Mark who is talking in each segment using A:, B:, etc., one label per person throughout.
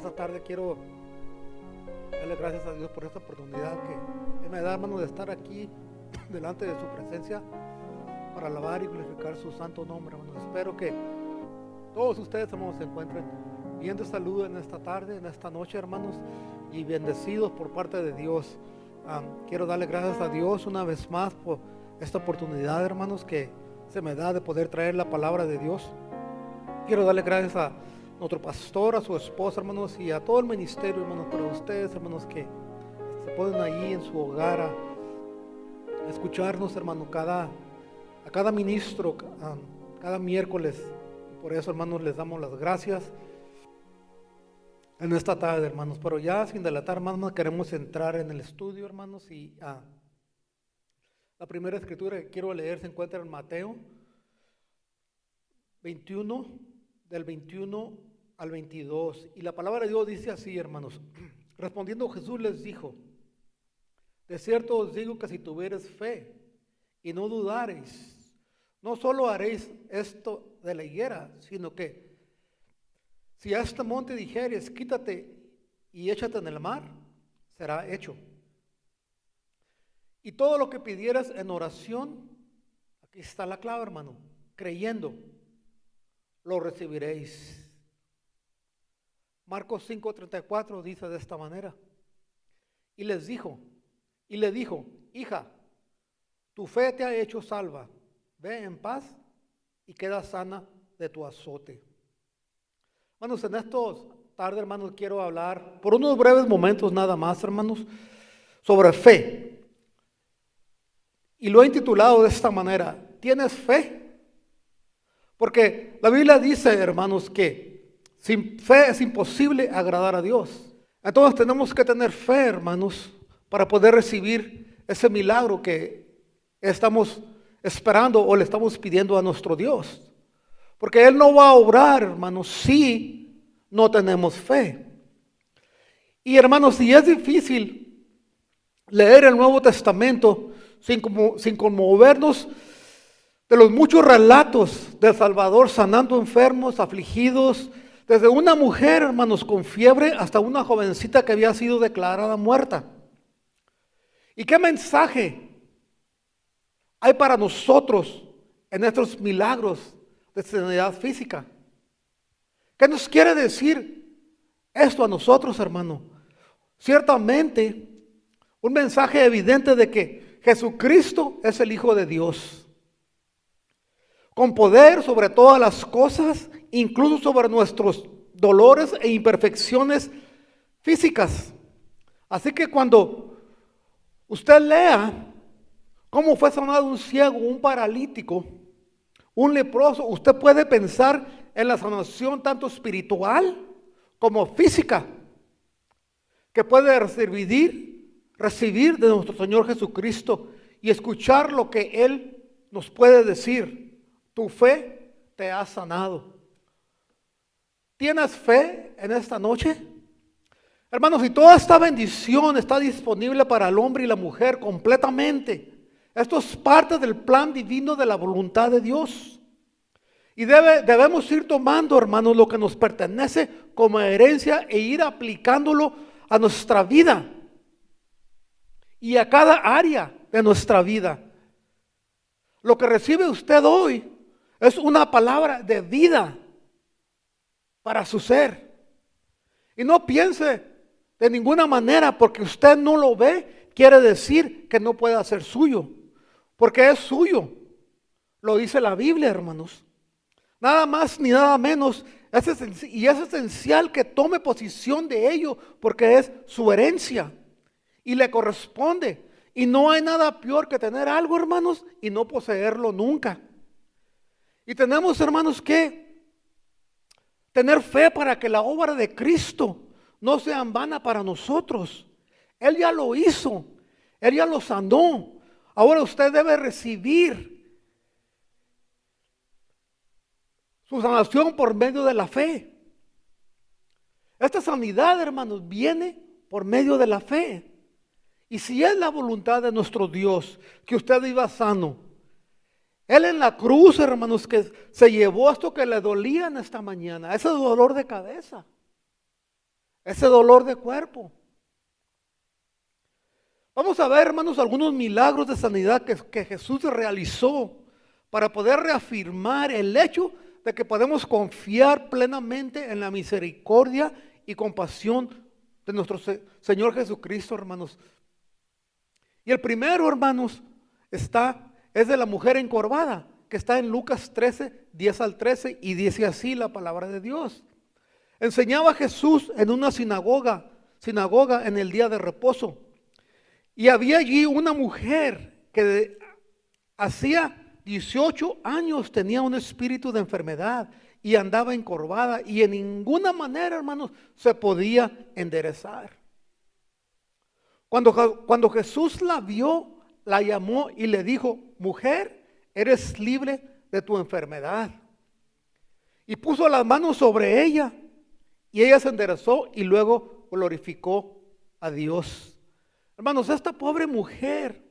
A: esta tarde quiero darle gracias a Dios por esta oportunidad que me da, hermano, de estar aquí delante de su presencia para alabar y glorificar su santo nombre, hermano. Espero que todos ustedes, hermanos, se encuentren bien de salud en esta tarde, en esta noche, hermanos, y bendecidos por parte de Dios. Quiero darle gracias a Dios una vez más por esta oportunidad, hermanos, que se me da de poder traer la palabra de Dios. Quiero darle gracias a nuestro pastor, a su esposa, hermanos, y a todo el ministerio, hermanos, para ustedes, hermanos, que se ponen ahí en su hogar a escucharnos, hermano, a cada ministro, cada miércoles. Por eso, hermanos, les damos las gracias en esta tarde, hermanos. Pero ya sin delatar, hermanos, queremos entrar en el estudio, hermanos, y la primera escritura que quiero leer se encuentra en Mateo 21, del 21 al 22. Y la palabra de Dios dice así, hermanos. Respondiendo Jesús les dijo: de cierto os digo que si tuviereis fe y no dudareis, no solo haréis esto de la higuera, sino que si a este monte dijeres, quítate y échate en el mar, será hecho. Y todo lo que pidieras en oración, aquí está la clave, hermano, creyendo, lo recibiréis. Marcos 5:34 dice de esta manera: y le dijo, hija, tu fe te ha hecho salva, ve en paz y queda sana de tu azote. Hermanos, en estos tardes, hermanos, quiero hablar por unos breves momentos nada más, hermanos, sobre fe. Y lo he intitulado de esta manera: ¿tienes fe? Porque la Biblia dice, hermanos, que sin fe es imposible agradar a Dios. Entonces tenemos que tener fe, hermanos, para poder recibir ese milagro que estamos esperando o le estamos pidiendo a nuestro Dios. Porque Él no va a obrar, hermanos, si no tenemos fe. Y, hermanos, si es difícil leer el Nuevo Testamento sin conmovernos de los muchos relatos del Salvador sanando enfermos, afligidos, desde una mujer, hermanos, con fiebre hasta una jovencita que había sido declarada muerta. ¿Y qué mensaje hay para nosotros en estos milagros de sanidad física? ¿Qué nos quiere decir esto a nosotros, hermano? Ciertamente, un mensaje evidente de que Jesucristo es el Hijo de Dios, con poder sobre todas las cosas, incluso sobre nuestros dolores e imperfecciones físicas. Así que cuando usted lea cómo fue sanado un ciego, un paralítico, un leproso, usted puede pensar en la sanación tanto espiritual como física que puede recibir de nuestro Señor Jesucristo y escuchar lo que Él nos puede decir. Tu fe te ha sanado. ¿Tienes fe en esta noche? Hermanos, y toda esta bendición está disponible para el hombre y la mujer completamente. Esto es parte del plan divino de la voluntad de Dios. Y debemos ir tomando, hermanos, lo que nos pertenece como herencia e ir aplicándolo a nuestra vida y a cada área de nuestra vida. Lo que recibe usted hoy es una palabra de vida para su ser. Y no piense de ninguna manera porque usted no lo ve, quiere decir que no puede ser suyo. Porque es suyo. Lo dice la Biblia, hermanos. Nada más ni nada menos. Y es esencial que tome posición de ello porque es su herencia y le corresponde. Y no hay nada peor que tener algo, hermanos, y no poseerlo nunca. Y tenemos, hermanos, que tener fe para que la obra de Cristo no sea en vana para nosotros. Él ya lo hizo, Él ya lo sanó. Ahora usted debe recibir su sanación por medio de la fe. Esta sanidad, hermanos, viene por medio de la fe. Y si es la voluntad de nuestro Dios que usted viva sano, Él en la cruz, hermanos, que se llevó esto que le dolía en esta mañana, ese dolor de cabeza, ese dolor de cuerpo. Vamos a ver, hermanos, algunos milagros de sanidad que Jesús realizó para poder reafirmar el hecho de que podemos confiar plenamente en la misericordia y compasión de nuestro Señor Jesucristo, hermanos. Y el primero, hermanos, es de la mujer encorvada, que está en Lucas 13, 10 al 13, y dice así la palabra de Dios. Enseñaba Jesús en una sinagoga en el día de reposo. Y había allí una mujer que hacía 18 años tenía un espíritu de enfermedad y andaba encorvada y en ninguna manera, hermanos, se podía enderezar. Cuando Jesús la vio, la llamó y le dijo: mujer, eres libre de tu enfermedad. Y puso las manos sobre ella y ella se enderezó y luego glorificó a Dios. Hermanos, esta pobre mujer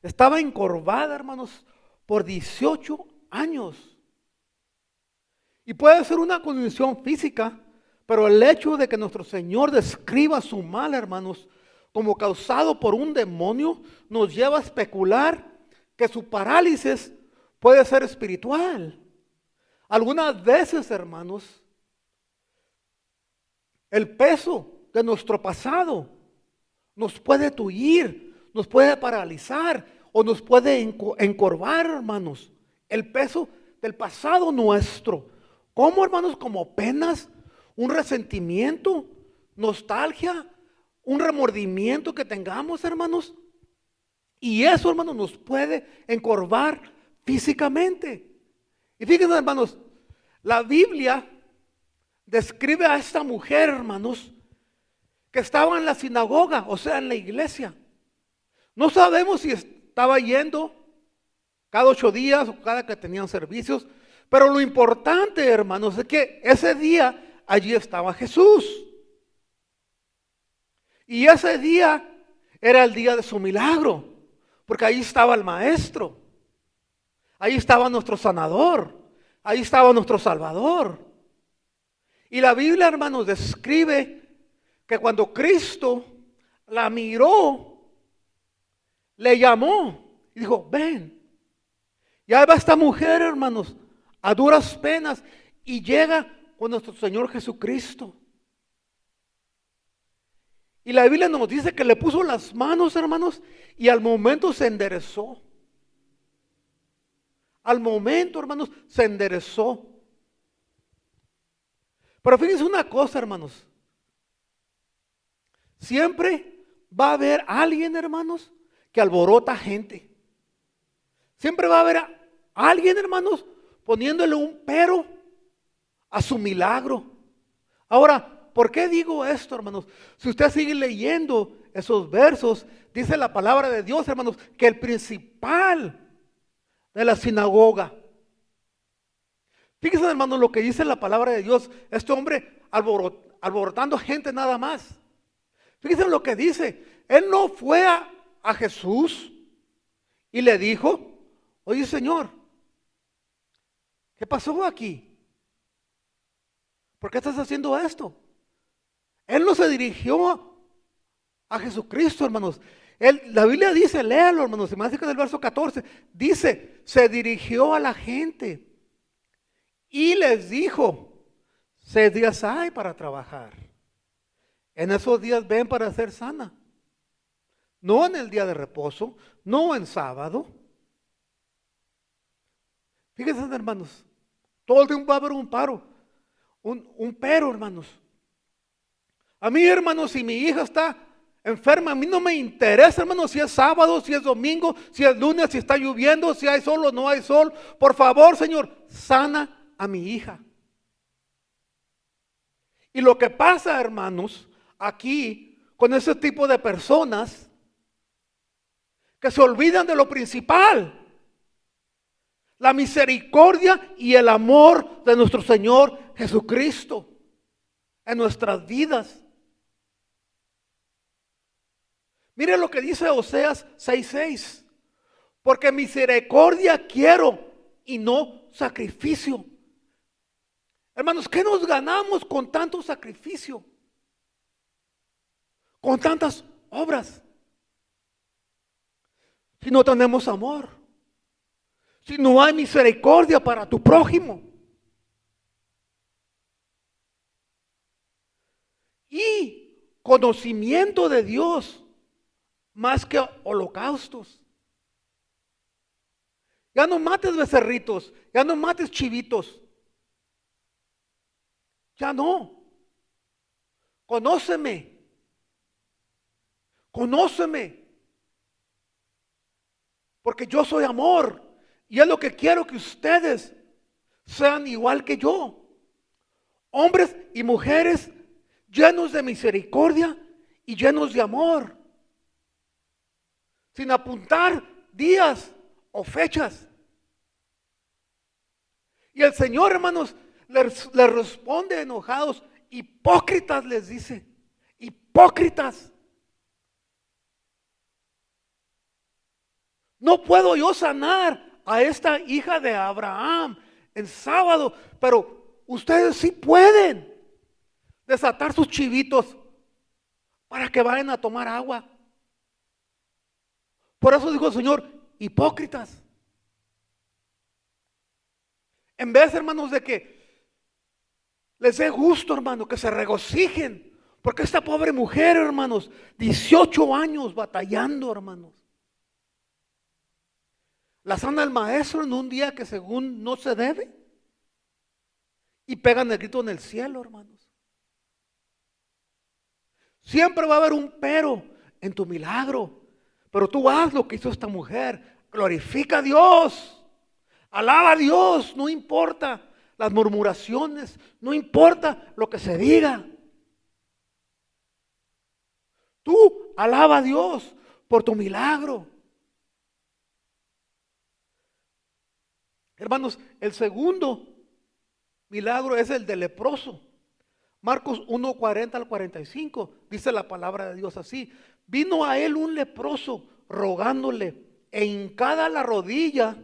A: estaba encorvada, hermanos, por 18 años. Y puede ser una condición física, pero el hecho de que nuestro Señor describa su mal, hermanos, como causado por un demonio, nos lleva a especular que su parálisis puede ser espiritual. Algunas veces, hermanos, el peso de nuestro pasado nos puede tullir, nos puede paralizar o nos puede encorvar, hermanos. El peso del pasado nuestro. ¿Cómo, hermanos? Como penas, un resentimiento, nostalgia, un remordimiento que tengamos, hermanos. Y eso, hermanos, nos puede encorvar físicamente. Y fíjense, hermanos, la Biblia describe a esta mujer, hermanos, que estaba en la sinagoga, o sea, en la iglesia. No sabemos si estaba yendo cada 8 días o cada que tenían servicios, pero lo importante, hermanos, es que ese día allí estaba Jesús. Y ese día era el día de su milagro, porque ahí estaba el Maestro, ahí estaba nuestro sanador, ahí estaba nuestro Salvador. Y la Biblia, hermanos, describe que cuando Cristo la miró, le llamó y dijo: ven. Y ahí va esta mujer, hermanos, a duras penas, y llega con nuestro Señor Jesucristo. Y la Biblia nos dice que le puso las manos, hermanos, y al momento se enderezó. Al momento, hermanos, se enderezó. Pero fíjense una cosa, hermanos. Siempre va a haber alguien, hermanos, que alborota gente. Siempre va a haber alguien, hermanos, poniéndole un pero a su milagro. Ahora, ¿por qué digo esto, hermanos? Si usted sigue leyendo esos versos, dice la palabra de Dios, hermanos, que el principal de la sinagoga. Fíjense, hermanos, lo que dice la palabra de Dios. Este hombre alborotando gente nada más. Fíjense lo que dice. Él no fue a Jesús y le dijo: oye, Señor, ¿qué pasó aquí? ¿Por qué estás haciendo esto? Él no se dirigió a Jesucristo, hermanos. La Biblia dice, léalo, hermanos, se me hace que es el verso 14, dice, se dirigió a la gente y les dijo: 6 días hay para trabajar. En esos días ven para ser sana. No en el día de reposo, no en sábado. Fíjense, hermanos, todo el tiempo va a haber un pero, hermanos. A mí, hermanos, si mi hija está enferma, a mí no me interesa, hermanos, si es sábado, si es domingo, si es lunes, si está lloviendo, si hay sol o no hay sol. Por favor, Señor, sana a mi hija. Y lo que pasa, hermanos, aquí con ese tipo de personas que se olvidan de lo principal: la misericordia y el amor de nuestro Señor Jesucristo en nuestras vidas. Mire lo que dice Oseas 6:6: porque misericordia quiero y no sacrificio. Hermanos, ¿qué nos ganamos con tanto sacrificio? Con tantas obras. Si no tenemos amor. Si no hay misericordia para tu prójimo. Y conocimiento de Dios más que holocaustos. Ya no mates becerritos, ya no mates chivitos. Ya no. Conóceme. Conóceme. Porque yo soy amor. Y es lo que quiero que ustedes sean igual que yo. Hombres y mujeres llenos de misericordia y llenos de amor. Sin apuntar días o fechas. Y el Señor, hermanos, les responde enojados. Hipócritas les dice. Hipócritas. No puedo yo sanar a esta hija de Abraham en sábado, pero ustedes sí pueden desatar sus chivitos para que vayan a tomar agua. Por eso dijo el Señor, hipócritas. En vez, hermanos, de que les dé gusto, hermano, que se regocijen, porque esta pobre mujer, hermanos, 18 años batallando, hermanos. La sana el maestro en un día que según no se debe. Y pegan el grito en el cielo, hermanos. Siempre va a haber un pero en tu milagro. Pero tú haz lo que hizo esta mujer. Glorifica a Dios. Alaba a Dios. No importa las murmuraciones. No importa lo que se diga. Tú alaba a Dios por tu milagro. Hermanos, el segundo milagro es el del leproso. Marcos 1:40 al 45 dice la palabra de Dios así. Vino a él un leproso rogándole e hincada la rodilla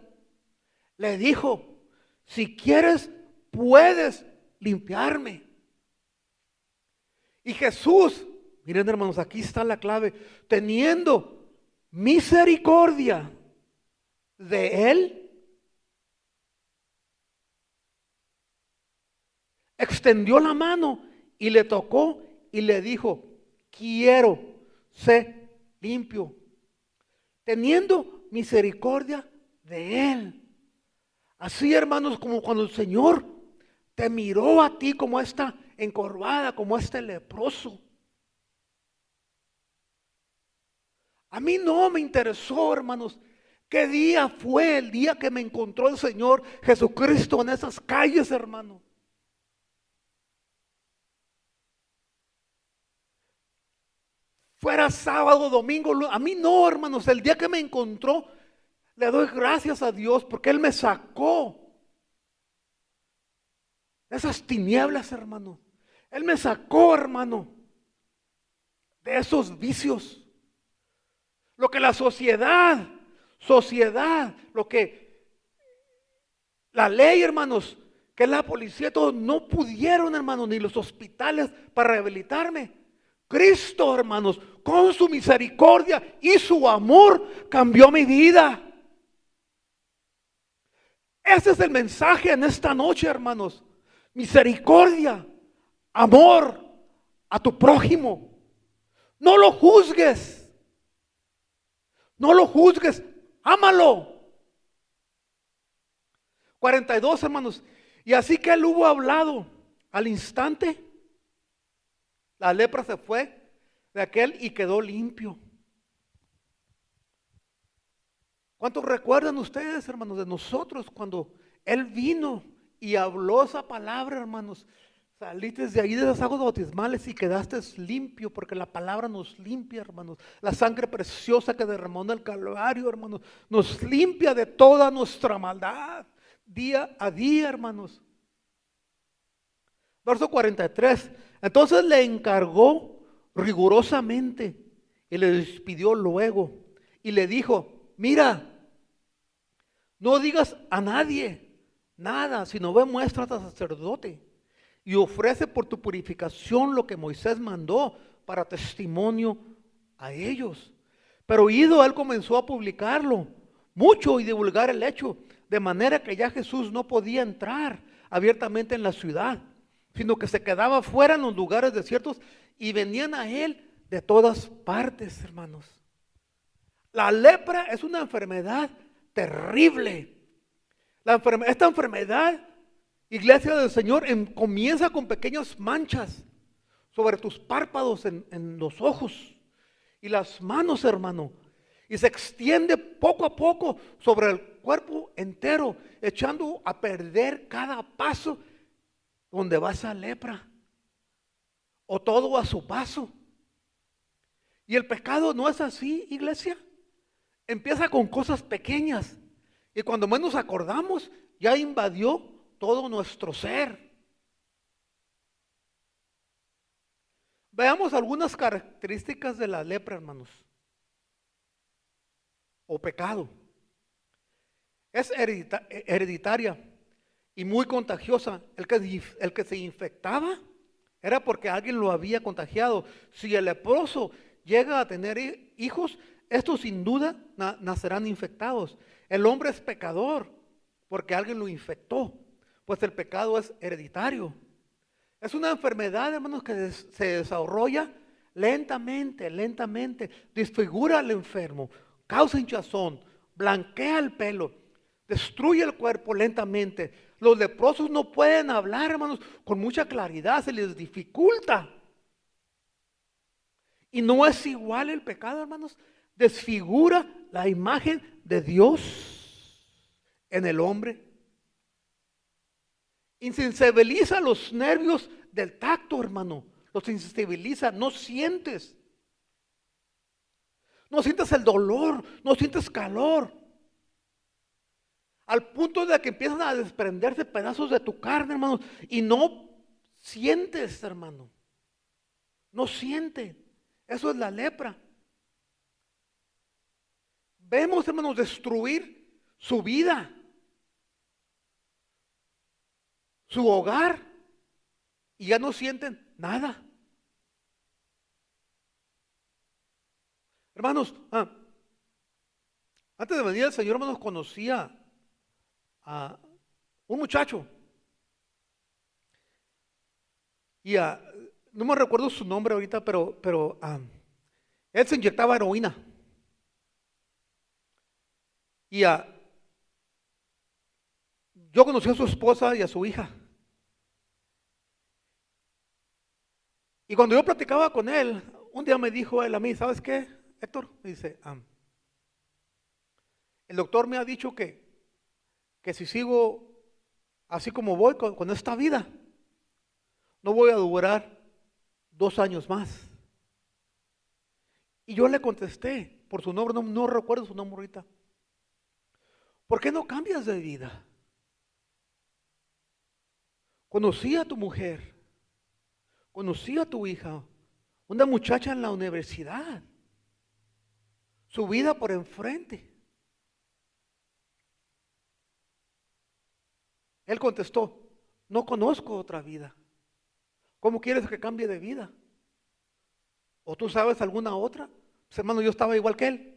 A: le dijo, si quieres puedes limpiarme. Y Jesús, miren hermanos, aquí está la clave, teniendo misericordia de él, extendió la mano y le tocó y le dijo, quiero ser limpio. Teniendo misericordia de él. Así, hermanos, como cuando el Señor te miró a ti como esta encorvada, como este leproso. A mí no me interesó, hermanos, qué día fue el día que me encontró el Señor Jesucristo en esas calles, hermanos. Fuera sábado, domingo, a mí no, hermanos, el día que me encontró, le doy gracias a Dios porque Él me sacó de esas tinieblas, hermano. Él me sacó, hermano, de esos vicios. Lo que la sociedad, lo que la ley, hermanos, que la policía, todos no pudieron, hermanos, ni los hospitales para rehabilitarme. Cristo, hermanos, con su misericordia y su amor cambió mi vida. Ese es el mensaje en esta noche, hermanos. Misericordia, amor a tu prójimo. No lo juzgues. No lo juzgues, ámalo. 42, hermanos. Y así que él hubo hablado, al instante la lepra se fue de aquel y quedó limpio. ¿Cuántos recuerdan ustedes, hermanos, de nosotros cuando Él vino y habló esa palabra, hermanos? Saliste de ahí de las aguas bautismales y quedaste limpio, porque la palabra nos limpia, hermanos. La sangre preciosa que derramó en el Calvario, hermanos, nos limpia de toda nuestra maldad, día a día, hermanos. Verso 43. Entonces le encargó rigurosamente y le despidió luego y le dijo, mira, no digas a nadie nada, sino ve, muéstrate al sacerdote y ofrece por tu purificación lo que Moisés mandó para testimonio a ellos. Pero ido, él comenzó a publicarlo mucho y divulgar el hecho, de manera que ya Jesús no podía entrar abiertamente en la ciudad, sino que se quedaba fuera en los lugares desiertos y venían a él de todas partes, hermanos. La lepra es una enfermedad terrible. Esta enfermedad, iglesia del Señor, comienza con pequeñas manchas sobre tus párpados, en los ojos y las manos, hermano, y se extiende poco a poco sobre el cuerpo entero, echando a perder cada paso donde va esa lepra, o todo a su paso. Y el pecado no es así, iglesia. Empieza con cosas pequeñas y cuando menos acordamos, ya invadió todo nuestro ser. Veamos algunas características de la lepra, hermanos, o pecado. Es hereditaria y muy contagiosa. El que se infectaba era porque alguien lo había contagiado. Si el leproso llega a tener hijos, estos sin duda nacerán infectados. El hombre es pecador porque alguien lo infectó, pues el pecado es hereditario. Es una enfermedad, hermanos, que se desarrolla lentamente, desfigura al enfermo, causa hinchazón, blanquea el pelo, destruye el cuerpo lentamente. Los leprosos no pueden hablar, hermanos, con mucha claridad, se les dificulta. Y no es igual el pecado, hermanos, desfigura la imagen de Dios en el hombre. Insensibiliza los nervios del tacto, hermano. Los insensibiliza, no sientes. No sientes el dolor, no sientes calor. Al punto de que empiezan a desprenderse pedazos de tu carne, hermano, y no sientes, hermano. No siente. Eso es la lepra. Vemos, hermanos, destruir su vida, su hogar, y ya no sienten nada. Hermanos, antes de venir el Señor, hermanos, conocía a un muchacho, y no me recuerdo su nombre ahorita, pero él se inyectaba heroína. Y yo conocí a su esposa y a su hija. Y cuando yo platicaba con él, un día me dijo él a mí, ¿sabes qué, Héctor? Me dice, el doctor me ha dicho que si sigo así como voy con esta vida, no voy a durar 2 años más. Y yo le contesté por su nombre, no recuerdo su nombre ahorita. ¿Por qué no cambias de vida? Conocí a tu mujer, conocí a tu hija, una muchacha en la universidad, su vida por enfrente. Él contestó, no conozco otra vida. ¿Cómo quieres que cambie de vida? ¿O tú sabes alguna otra? Pues, hermano, yo estaba igual que él.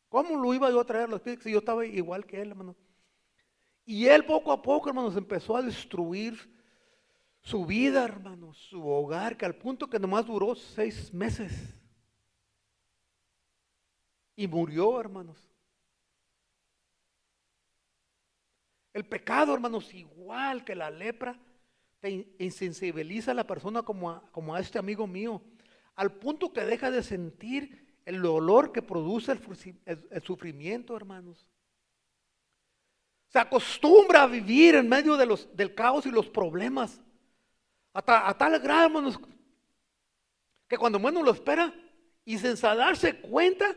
A: ¿Cómo lo iba yo a traer a los pies si yo estaba igual que él, hermano? Y él poco a poco, hermanos, empezó a destruir su vida, hermanos, su hogar, que al punto que nomás duró 6 meses. Y murió, hermanos. El pecado, hermanos, igual que la lepra, te insensibiliza a la persona como a este amigo mío, al punto que deja de sentir el dolor que produce el sufrimiento, hermanos. Se acostumbra a vivir en medio del caos y los problemas, a tal grado, hermanos, que cuando menos lo espera y sin darse cuenta,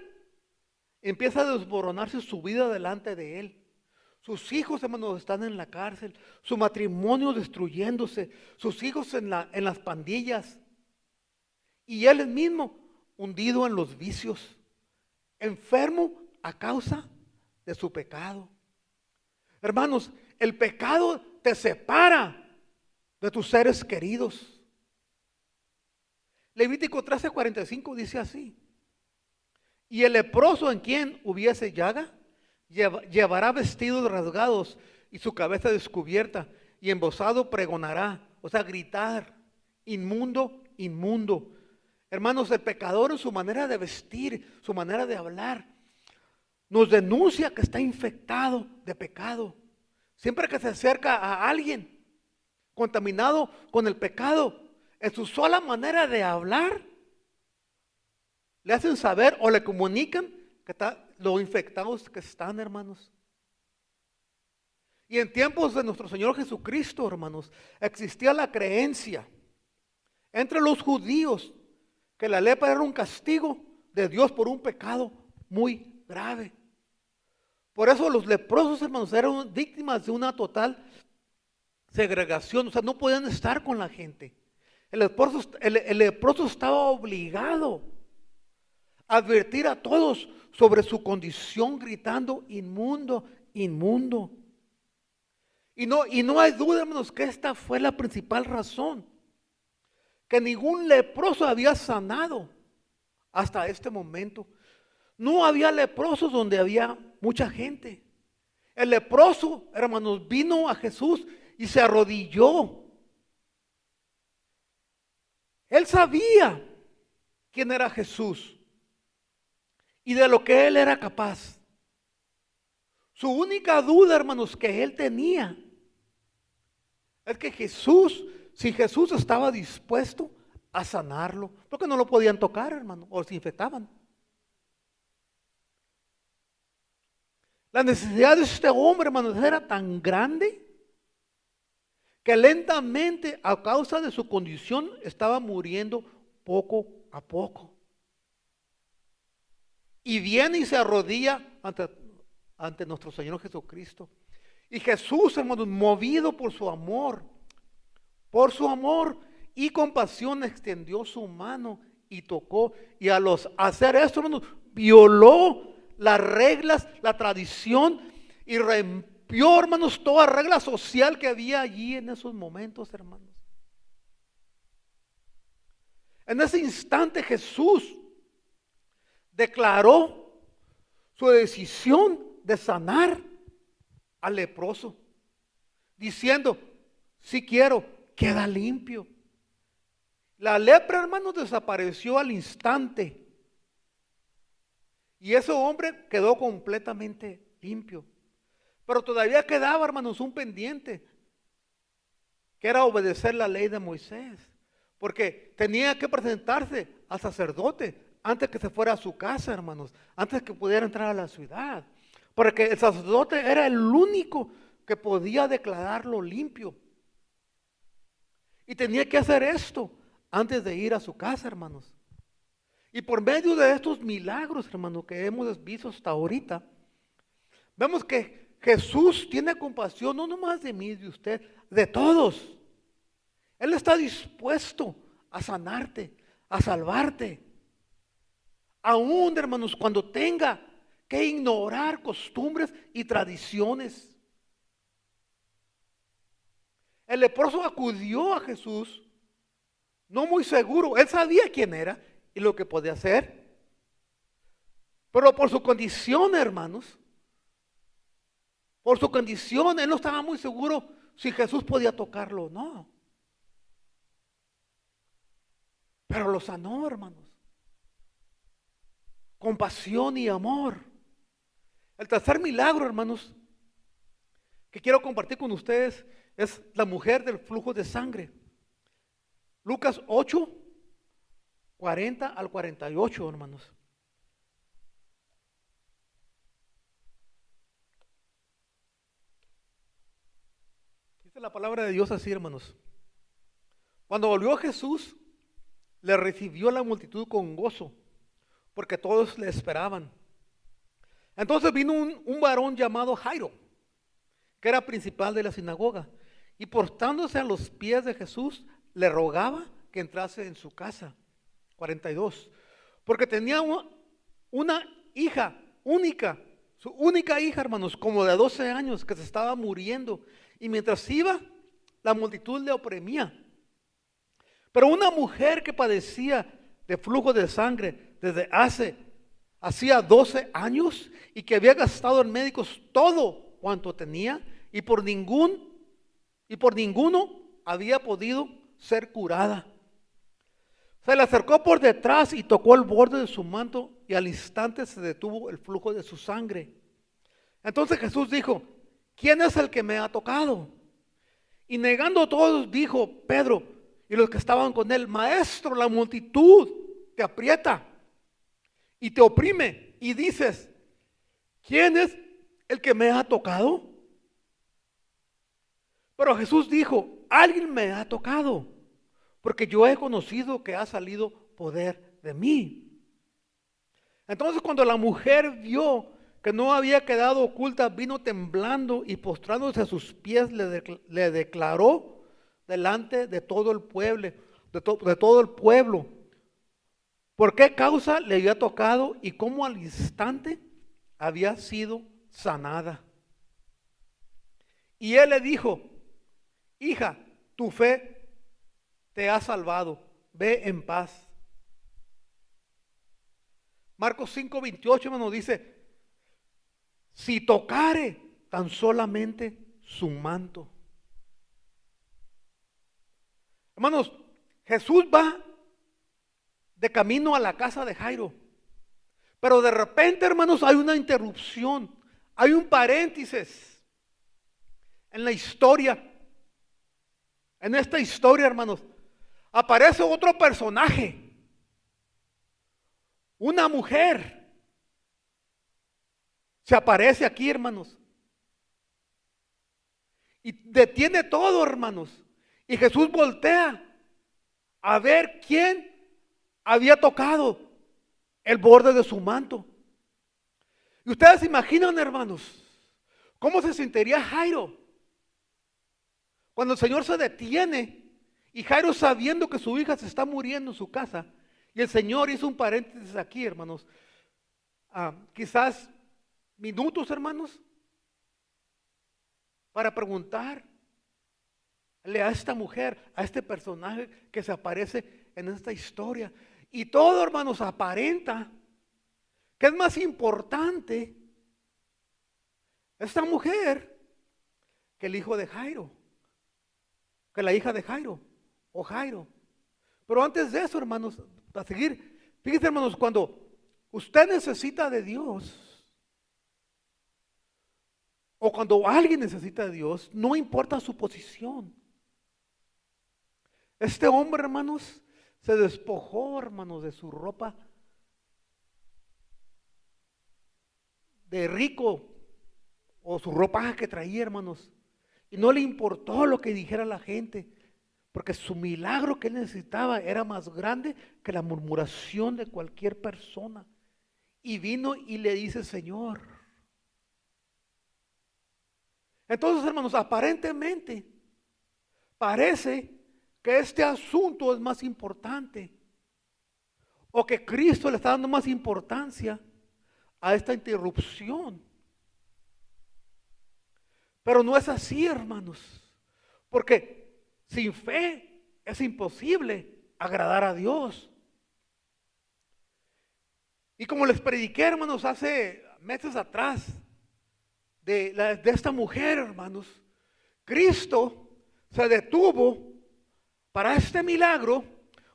A: empieza a desmoronarse su vida delante de él. Sus hijos, hermanos, están en la cárcel, su matrimonio destruyéndose, sus hijos en las pandillas, y él mismo hundido en los vicios, enfermo a causa de su pecado. Hermanos, el pecado te separa de tus seres queridos. Levítico 13:45 dice así: y el leproso en quien hubiese llaga, llevará vestidos rasgados y su cabeza descubierta, y embozado pregonará, o sea, gritar, inmundo, inmundo. Hermanos, el pecador en su manera de vestir, su manera de hablar, nos denuncia que está infectado de pecado. Siempre que se acerca a alguien contaminado con el pecado, en su sola manera de hablar, le hacen saber o le comunican que está lo infectados que están, hermanos. Y en tiempos de nuestro Señor Jesucristo, hermanos, existía la creencia entre los judíos que la lepra era un castigo de Dios por un pecado muy grave. Por eso los leprosos, hermanos, eran víctimas de una total segregación, o sea, no podían estar con la gente. El leproso estaba obligado a advertir a todos sobre su condición, gritando, inmundo, inmundo. Y no hay duda, hermanos, que esta fue la principal razón, que ningún leproso había sanado hasta este momento. No había leprosos donde había mucha gente. El leproso, hermanos, vino a Jesús y se arrodilló. Él sabía quién era Jesús y de lo que él era capaz. Su única duda, hermanos, que él tenía es que si Jesús estaba dispuesto a sanarlo, porque no lo podían tocar, hermano, o se infectaban. La necesidad de este hombre, hermanos, era tan grande que lentamente, a causa de su condición, estaba muriendo poco a poco. Y viene y se arrodilla ante nuestro Señor Jesucristo. Y Jesús, hermanos, movido por su amor y compasión, extendió su mano y tocó. Y al hacer esto, hermanos, violó las reglas, la tradición, y rompió, hermanos, toda regla social que había allí en esos momentos, hermanos. En ese instante Jesús declaró su decisión de sanar al leproso, diciendo: si quiero, queda limpio. La lepra, hermanos, desapareció al instante. Y ese hombre quedó completamente limpio. Pero todavía quedaba, hermanos, un pendiente, que era obedecer la ley de Moisés. Porque tenía que presentarse al sacerdote antes que se fuera a su casa, hermanos, antes que pudiera entrar a la ciudad. Porque el sacerdote era el único que podía declararlo limpio. Y tenía que hacer esto antes de ir a su casa, hermanos. Y por medio de estos milagros, hermanos, que hemos visto hasta ahorita, vemos que Jesús tiene compasión no nomás de mí, de usted, de todos. Él está dispuesto a sanarte, a salvarte. Aún, hermanos, cuando tenga que ignorar costumbres y tradiciones. El leproso acudió a Jesús, no muy seguro. Él sabía quién era y lo que podía hacer. Pero por su condición, hermanos, por su condición, él no estaba muy seguro si Jesús podía tocarlo o no. Pero lo sanó, hermanos. Compasión y amor. El tercer milagro, hermanos, que quiero compartir con ustedes es la mujer del flujo de sangre. Lucas 8, 40 al 48, hermanos. Dice la palabra de Dios así, hermanos. Cuando volvió Jesús, le recibió la multitud con gozo, porque todos le esperaban. Entonces vino un varón llamado Jairo, que era principal de la sinagoga, y postrándose a los pies de Jesús, le rogaba que entrase en su casa. 42. Porque tenía una hija única, su única hija, hermanos, como de 12 años, que se estaba muriendo. Y mientras iba la multitud le oprimía. Pero una mujer que padecía de flujo de sangre desde hacía 12 años y que había gastado en médicos todo cuanto tenía y por ninguno había podido ser curada. Se le acercó por detrás y tocó el borde de su manto y al instante se detuvo el flujo de su sangre. Entonces Jesús dijo: ¿quién es el que me ha tocado? Y negando todos, dijo Pedro y los que estaban con él: Maestro, la multitud te aprieta y te oprime y dices: ¿quién es el que me ha tocado? Pero Jesús dijo: alguien me ha tocado, porque yo he conocido que ha salido poder de mí. Entonces cuando la mujer vio que no había quedado oculta, vino temblando y postrándose a sus pies le declaró delante de todo el pueblo, de todo el pueblo, por qué causa le había tocado y cómo al instante había sido sanada. Y él le dijo: hija, tu fe te ha salvado, ve en paz. Marcos 5:28, hermano, dice: si tocare tan solamente su manto. Hermanos, Jesús va de camino a la casa de Jairo, pero de repente, hermanos, hay una interrupción, hay un paréntesis en la historia. En esta historia, hermanos, aparece otro personaje, una mujer. Se aparece aquí, hermanos, y detiene todo, hermanos. Y Jesús voltea a ver quién había tocado el borde de su manto. Y ustedes se imaginan, hermanos, cómo se sentiría Jairo cuando el Señor se detiene y Jairo, sabiendo que su hija se está muriendo en su casa, y el Señor hizo un paréntesis aquí, hermanos, quizás minutos, hermanos, para preguntarle a esta mujer, a este personaje que se aparece en esta historia. Y todo, hermanos, aparenta que es más importante esta mujer que el hijo de Jairo, que la hija de Jairo o Jairo. Pero antes de eso, hermanos, para seguir, fíjense, hermanos, cuando usted necesita de Dios, o cuando alguien necesita de Dios, no importa su posición. Este hombre, hermanos, se despojó, hermanos, de su ropa de rico o su ropa que traía, hermanos, y no le importó lo que dijera la gente, porque su milagro que él necesitaba era más grande que la murmuración de cualquier persona. Y vino y le dice: Señor. Entonces, hermanos, aparentemente parece que este asunto es más importante, o que Cristo le está dando más importancia a esta interrupción. Pero no es así, hermanos, porque sin fe es imposible agradar a Dios. Y como les prediqué, hermanos, hace meses atrás, de esta mujer, hermanos, Cristo se detuvo para este milagro,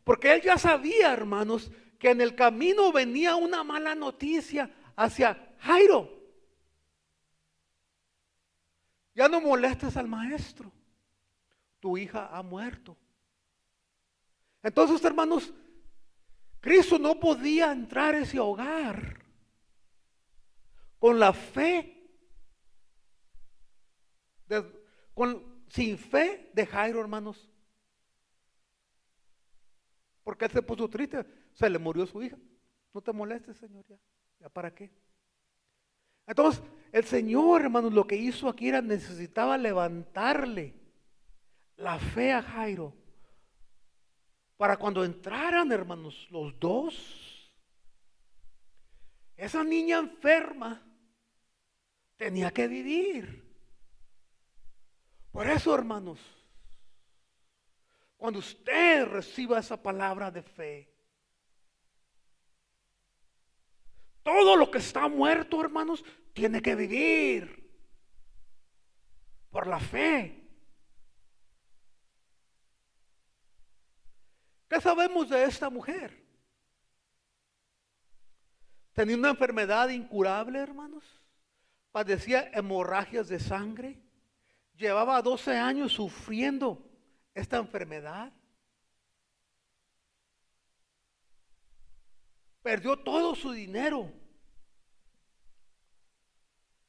A: porque él ya sabía, hermanos, que en el camino venía una mala noticia hacia Jairo. Ya no molestes al maestro, tu hija ha muerto. Entonces, hermanos, Cristo no podía entrar a ese hogar con la fe, sin fe de Jairo, hermanos, porque él se puso triste, se le murió su hija. No te molestes, Señor, ya para qué. Entonces, el Señor, hermanos, lo que hizo aquí era necesitaba levantarle la fe a Jairo, para cuando entraran, hermanos, los dos, esa niña enferma tenía que vivir. Por eso, hermanos, Cuando usted reciba esa palabra de fe, todo lo que está muerto, hermanos, tiene que vivir por la fe. ¿Qué sabemos de esta mujer? Tenía una enfermedad incurable, hermanos. Padecía hemorragias de sangre. Llevaba 12 años sufriendo esta enfermedad. Perdió todo su dinero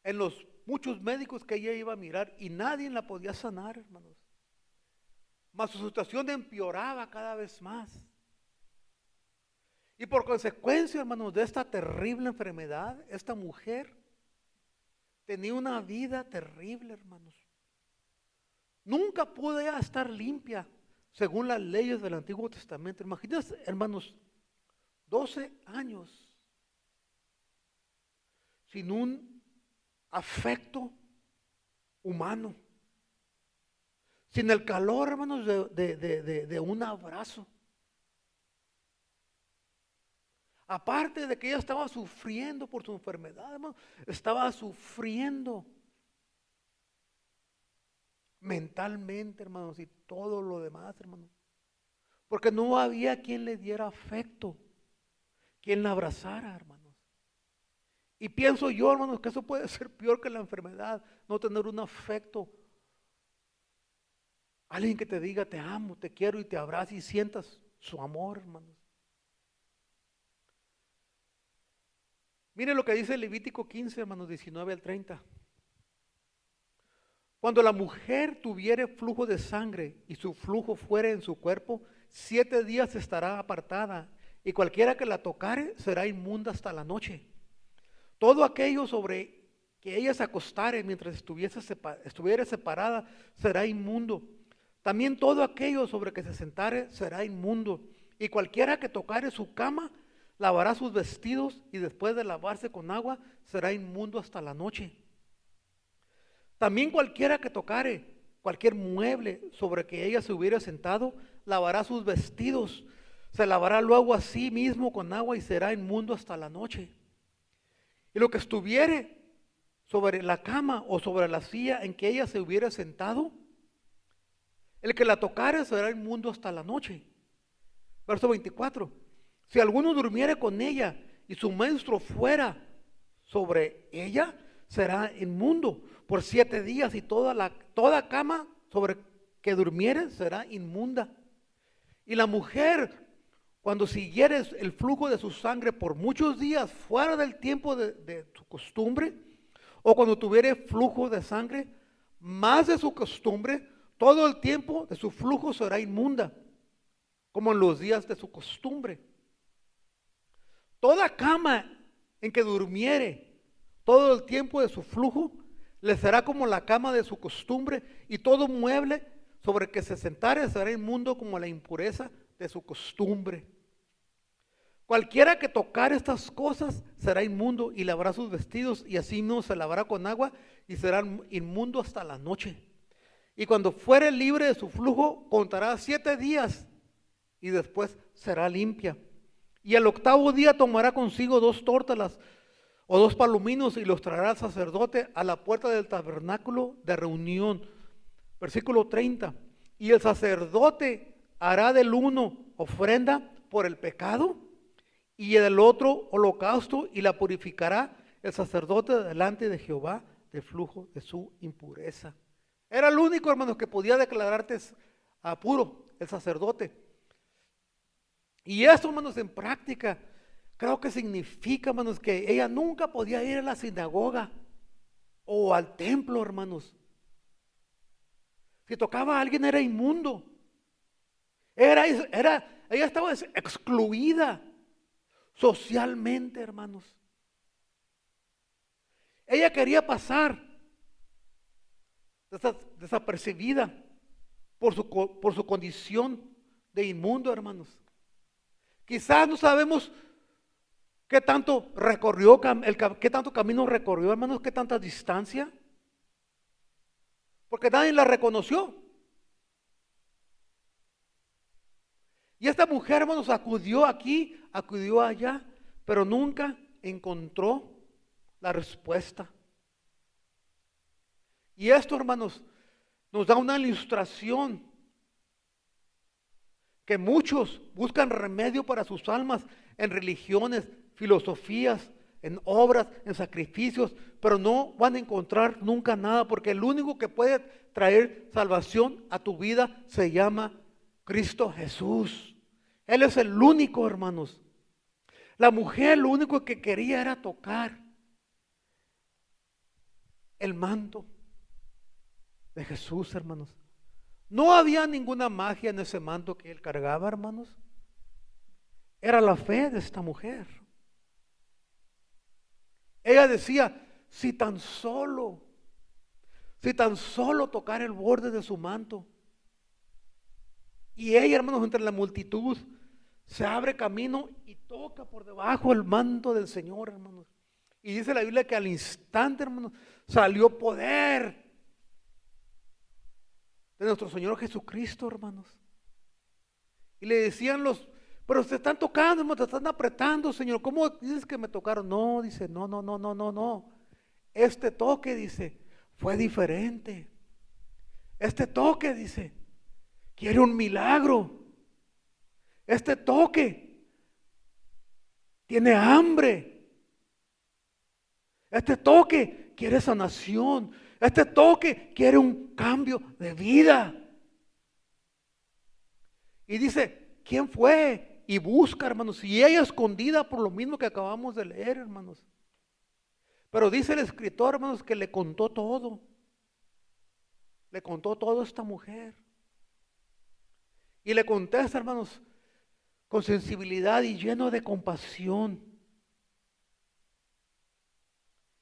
A: en los muchos médicos que ella iba a mirar y nadie la podía sanar, hermanos. Mas su situación empeoraba cada vez más. Y por consecuencia, hermanos, de esta terrible enfermedad, esta mujer tenía una vida terrible, hermanos. Nunca pudo estar limpia según las leyes del Antiguo Testamento. Imagínense, hermanos, 12 años sin un afecto humano, sin el calor, hermanos, de un abrazo. Aparte de que ella estaba sufriendo por su enfermedad, hermano, estaba sufriendo mentalmente, hermanos, y todo lo demás, hermanos. Porque no había quien le diera afecto, quien la abrazara, hermanos. Y pienso yo, hermanos, que eso puede ser peor que la enfermedad, no tener un afecto. Alguien que te diga te amo, te quiero y te abrace y sientas su amor, hermanos. Mire lo que dice Levítico 15, hermanos, 19 al 30. Cuando la mujer tuviere flujo de sangre y su flujo fuere en su cuerpo, 7 días estará apartada, y cualquiera que la tocare será inmunda hasta la noche. Todo aquello sobre que ella se acostare mientras estuviera separada será inmundo. También todo aquello sobre que se sentare será inmundo. Y cualquiera que tocare su cama lavará sus vestidos, y después de lavarse con agua será inmundo hasta la noche. También cualquiera que tocare cualquier mueble sobre que ella se hubiera sentado lavará sus vestidos, se lavará luego a sí mismo con agua y será inmundo hasta la noche. Y lo que estuviere sobre la cama o sobre la silla en que ella se hubiera sentado, el que la tocare será inmundo hasta la noche. Verso 24. Si alguno durmiere con ella y su menstruo fuera sobre ella, será inmundo por 7 días, y toda cama sobre que durmiere será inmunda. Y la mujer, cuando siguiere el flujo de su sangre por muchos días fuera del tiempo de su costumbre, o cuando tuviere flujo de sangre más de su costumbre, todo el tiempo de su flujo será inmunda, como en los días de su costumbre. Toda cama en que durmiere todo el tiempo de su flujo le será como la cama de su costumbre, y todo mueble sobre que se sentare será inmundo como la impureza de su costumbre. Cualquiera que tocare estas cosas será inmundo y lavará sus vestidos, y así no se lavará con agua y será inmundo hasta la noche. Y cuando fuere libre de su flujo, contará 7 días y después será limpia. Y al 8º día tomará consigo 2 tórtolas o 2 palominos y los traerá al sacerdote a la puerta del tabernáculo de reunión. Versículo 30. Y el sacerdote hará del uno ofrenda por el pecado y del otro holocausto, y la purificará el sacerdote delante de Jehová del flujo de su impureza. Era el único, hermanos, que podía declararte a puro, el sacerdote. Y esto, hermanos, en práctica, creo que significa, hermanos, que ella nunca podía ir a la sinagoga o al templo, hermanos. Si tocaba a alguien era inmundo. Ella estaba excluida socialmente, hermanos. Ella quería pasar desapercibida por su condición de inmundo, hermanos. Quizás no sabemos qué tanto recorrió, qué tanto camino recorrió, hermanos, qué tanta distancia, porque nadie la reconoció. Y esta mujer, hermanos, acudió aquí, acudió allá, pero nunca encontró la respuesta. Y esto, hermanos, nos da una ilustración que muchos buscan remedio para sus almas en religiones, filosofías, en obras, en sacrificios, pero no van a encontrar nunca nada, porque el único que puede traer salvación a tu vida se llama Cristo Jesús. Él es el único, hermanos. La mujer lo único que quería era tocar el manto de Jesús, hermanos. No había ninguna magia en ese manto que él cargaba, hermanos. Era la fe de esta mujer. Ella decía, si tan solo tocar el borde de su manto. Y ella, hermanos, entre la multitud, se abre camino y toca por debajo el manto del Señor, hermanos. Y dice la Biblia que al instante, hermanos, salió poder de nuestro Señor Jesucristo, hermanos. Y le decían pero se están tocando, hermanos, te están apretando, Señor. ¿Cómo dices que me tocaron? No, dice, no. Este toque, dice, fue diferente. Este toque, dice, quiere un milagro. Este toque tiene hambre. Este toque quiere sanación. Este toque quiere un cambio de vida. Y dice, ¿quién fue? Y busca, hermanos. Y ella escondida por lo mismo que acabamos de leer, hermanos. Pero dice el escritor, hermanos, que le contó todo. Le contó todo a esta mujer. Y le contesta, hermanos, con sensibilidad y lleno de compasión.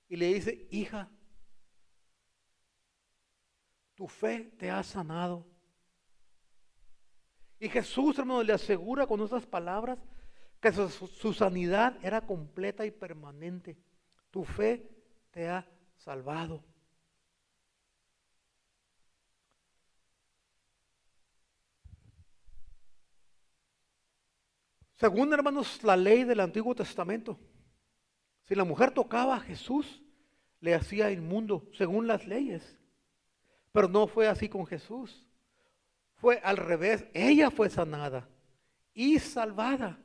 A: Y le dice, hija, tu fe te ha sanado. Y Jesús, hermano, le asegura con esas palabras que su sanidad era completa y permanente. Tu fe te ha salvado. Según, hermanos, la ley del Antiguo Testamento, si la mujer tocaba a Jesús, le hacía inmundo, según las leyes. Pero no fue así con Jesús. Fue al revés. Ella fue sanada y salvada.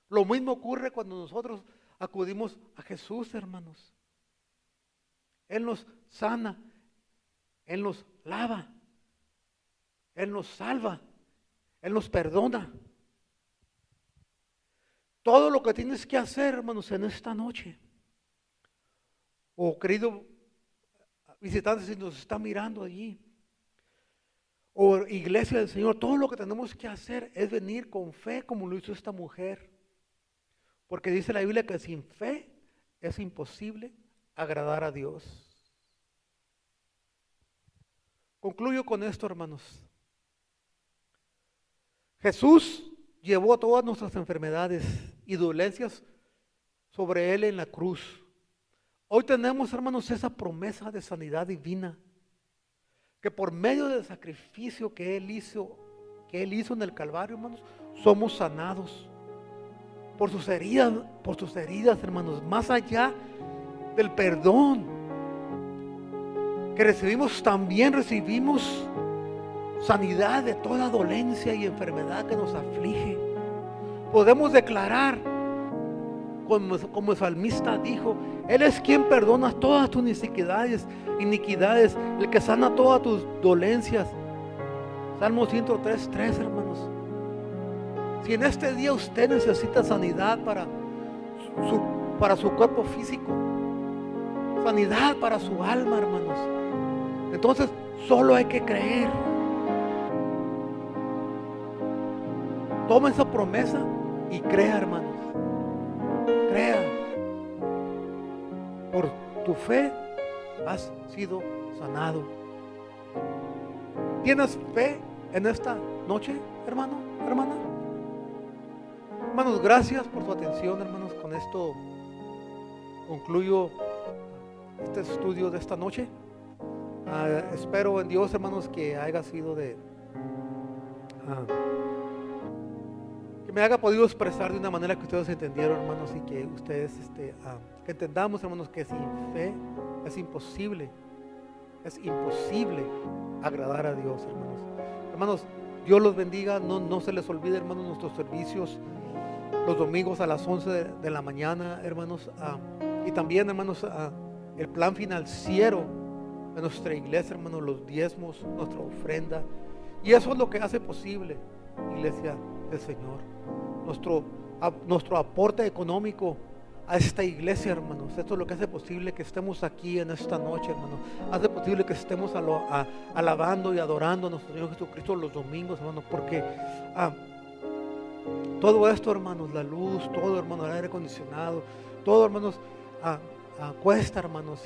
A: Lo mismo ocurre cuando nosotros acudimos a Jesús, hermanos. Él nos sana, Él nos lava, Él nos salva, Él nos perdona. Todo lo que tienes que hacer, hermanos, en esta noche, o querido visitante, si nos está mirando allí, o iglesia del Señor, todo lo que tenemos que hacer es venir con fe como lo hizo esta mujer. Porque dice la Biblia que sin fe es imposible agradar a Dios. Concluyo con esto, hermanos. Jesús llevó todas nuestras enfermedades y dolencias sobre Él en la cruz. Hoy tenemos, hermanos, esa promesa de sanidad divina, que por medio del sacrificio que Él hizo en el Calvario, hermanos, somos sanados por sus heridas, hermanos, más allá del perdón que recibimos, también recibimos sanidad de toda dolencia y enfermedad que nos aflige. Podemos declarar, como el salmista dijo, Él es quien perdona todas tus iniquidades, el que sana todas tus dolencias. Salmo 103:3, hermanos. Si en este día usted necesita sanidad para su cuerpo físico, sanidad para su alma, hermanos, entonces solo hay que creer. Toma esa promesa y crea, hermanos. Crea. Por tu fe has sido sanado. ¿Tienes fe en esta noche, hermano, hermana? Hermanos, gracias por su atención, hermanos. Con esto concluyo este estudio de esta noche. Espero en Dios, hermanos, que haya sido de que me haya podido expresar de una manera que ustedes entendieron, hermanos, y que ustedes que entendamos, hermanos, que sin fe es imposible agradar a Dios, hermanos. Hermanos, Dios los bendiga. No se les olvide, hermanos, nuestros servicios los domingos a las 11 de la mañana, hermanos, y también, hermanos, el plan financiero de nuestra iglesia, hermanos, los diezmos, nuestra ofrenda, y eso es lo que hace posible, iglesia del Señor, nuestro aporte económico a esta iglesia, hermanos. Esto es lo que hace posible que estemos aquí en esta noche, hermanos. Hace posible que estemos alabando y adorando a nuestro Señor Jesucristo los domingos, hermanos, porque todo esto, hermanos, la luz, todo, hermanos, el aire acondicionado, todo, hermanos, cuesta, hermanos,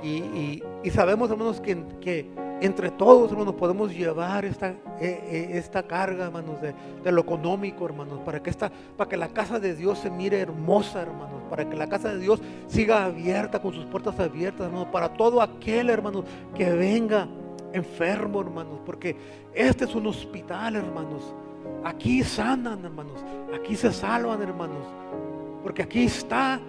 A: y sabemos, hermanos, que entre todos, hermanos, podemos llevar esta carga, hermanos, de lo económico, hermanos, para que la casa de Dios se mire hermosa, hermanos, para que la casa de Dios siga abierta, con sus puertas abiertas, hermanos, para todo aquel, hermanos, que venga enfermo, hermanos, porque este es un hospital, hermanos. Aquí sanan, hermanos, aquí se salvan, hermanos, porque aquí está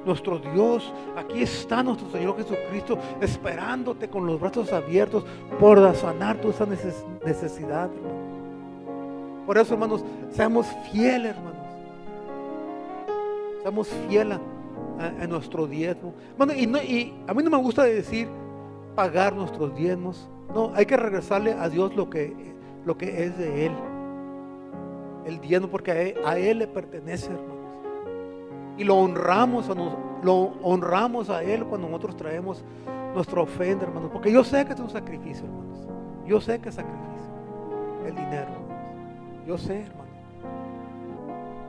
A: nuestro Dios, aquí está nuestro Señor Jesucristo esperándote con los brazos abiertos por sanar tu esa necesidad, hermanos. Por eso, hermanos, seamos fieles, hermanos, seamos fieles a nuestro diezmo, hermano, y a mí no me gusta decir pagar nuestros diezmos. No, hay que regresarle a Dios lo que es de Él, el diezmo, porque a Él le pertenece, hermanos. Y lo honramos a Él cuando nosotros traemos nuestra ofrenda, hermanos, porque yo sé que es un sacrificio, hermanos. Yo sé que es sacrificio el dinero, hermanos. Yo sé, hermanos.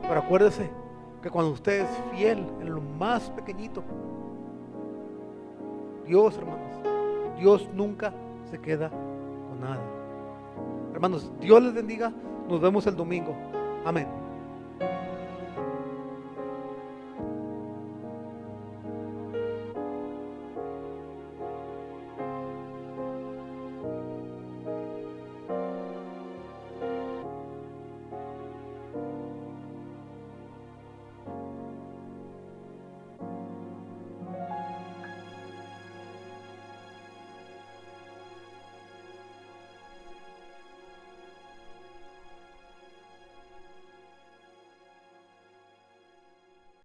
A: Pero acuérdese que cuando usted es fiel en lo más pequeñito, Dios, hermanos, Dios nunca se queda con nada. Hermanos, Dios les bendiga. Nos vemos el domingo. Amén.